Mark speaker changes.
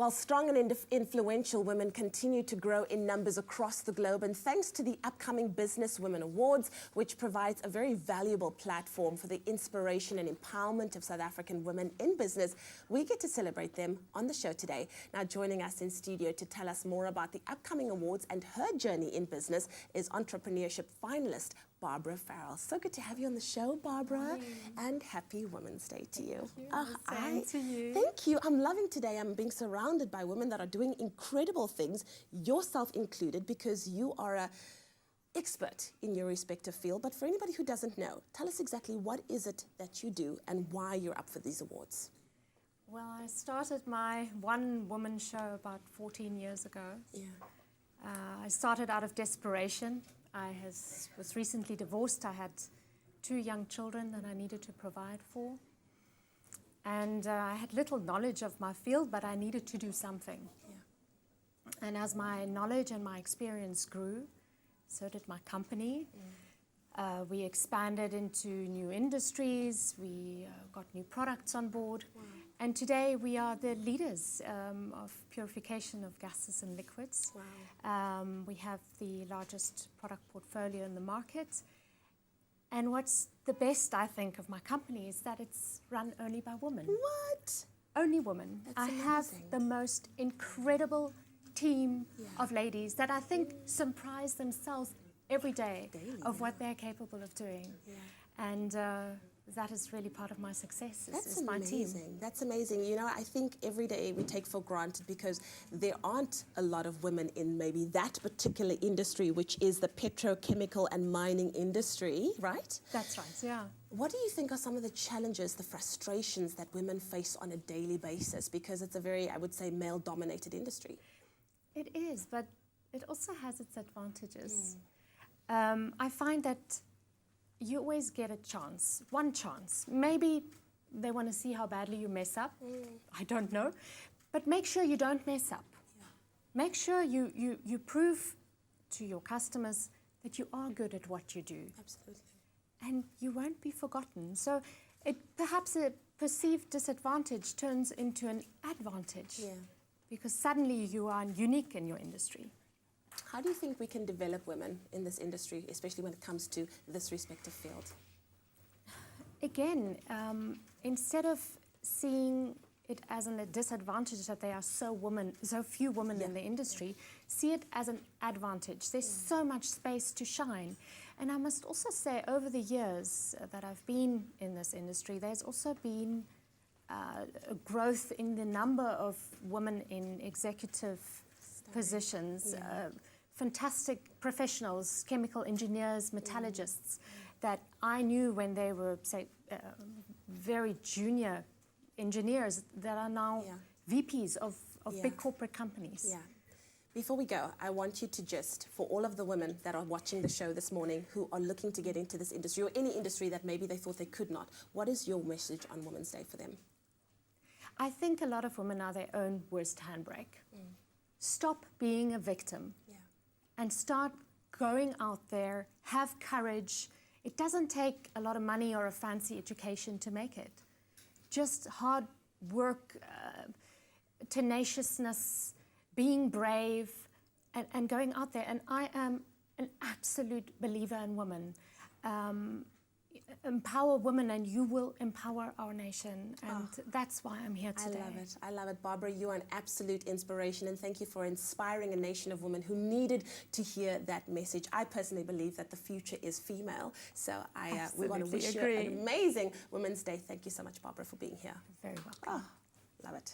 Speaker 1: While strong and influential women continue to grow in numbers across the globe, and thanks to the upcoming Business Women Awards, which provides a very valuable platform for the inspiration and empowerment of South African women in business, we get to celebrate them on the show today. Now, joining us in studio to tell us more about the upcoming awards and her journey in business is entrepreneurship finalist Barbara Farrell. So good to have you on the show, Barbara. Hi. And happy Women's Day to you.
Speaker 2: Thank you. Same to you.
Speaker 1: Thank you. I'm loving today. I'm being surrounded by women that are doing incredible things, yourself included, because you are an expert in your respective field. But for anybody who doesn't know, tell us exactly what is it that you do and why you're up for these awards.
Speaker 2: Well, I started my one-woman show about 14 years ago.
Speaker 1: Yeah.
Speaker 2: I started out of desperation. I was recently divorced. I had 2 young children that I needed to provide for. And I had little knowledge of my field, but I needed to do something. Yeah. And as my knowledge and my experience grew, so did my company. We expanded into new industries. We got new products on board. Wow. And today we are the leaders of purification of gases and liquids.
Speaker 1: Wow.
Speaker 2: We have the largest product portfolio in the market. And what's the best, I think, of my company is that it's run only by women.
Speaker 1: What?
Speaker 2: Only women.
Speaker 1: That's
Speaker 2: I
Speaker 1: amazing.
Speaker 2: have the most incredible team of ladies that I think surprise themselves every day of what they're capable of doing.
Speaker 1: Yeah.
Speaker 2: And that is really part of my success, is my
Speaker 1: amazing.
Speaker 2: team.
Speaker 1: That's amazing. You know, I think every day we take for granted because there aren't a lot of women in maybe that particular industry, which is the petrochemical and mining industry, right?
Speaker 2: That's right, yeah.
Speaker 1: What do you think are some of the challenges, the frustrations that women face on a daily basis? Because it's a very, I would say, male-dominated industry.
Speaker 2: It is, but it also has its advantages. I find that you always get a chance, one chance. Maybe they want to see how badly you mess up. I don't know. But make sure you don't mess up. Yeah. Make sure you prove to your customers that you are good at what you do.
Speaker 1: Absolutely.
Speaker 2: And you won't be forgotten. So perhaps a perceived disadvantage turns into an advantage.
Speaker 1: Yeah. Because
Speaker 2: suddenly you are unique in your industry.
Speaker 1: How do you think we can develop women in this industry, especially when it comes to this respective field?
Speaker 2: Again, instead of seeing it as a disadvantage that there are so few women in the industry, see it as an advantage. There's so much space to shine. And I must also say, over the years that I've been in this industry, there's also been a growth in the number of women in executive positions, fantastic professionals, chemical engineers, metallurgists, that I knew when they were, say, very junior engineers that are now VPs of big corporate companies.
Speaker 1: Yeah. Before we go, I want you to just, for all of the women that are watching the show this morning who are looking to get into this industry or any industry that maybe they thought they could not, what is your message on Women's Day for them?
Speaker 2: I think a lot of women are their own worst handbrake. Stop being a victim and start going out there, have courage. It doesn't take a lot of money or a fancy education to make it. Just hard work, tenaciousness, being brave, and going out there. And I am an absolute believer in women. Empower women and you will empower our nation, and that's why I'm here today.
Speaker 1: I love it. I love it. Barbara, you are an absolute inspiration, and thank you for inspiring a nation of women who needed to hear that message. I personally believe that the future is female, so we want to wish you an amazing Women's Day. Thank you so much, Barbara, for being here.
Speaker 2: You're very welcome.
Speaker 1: Love it.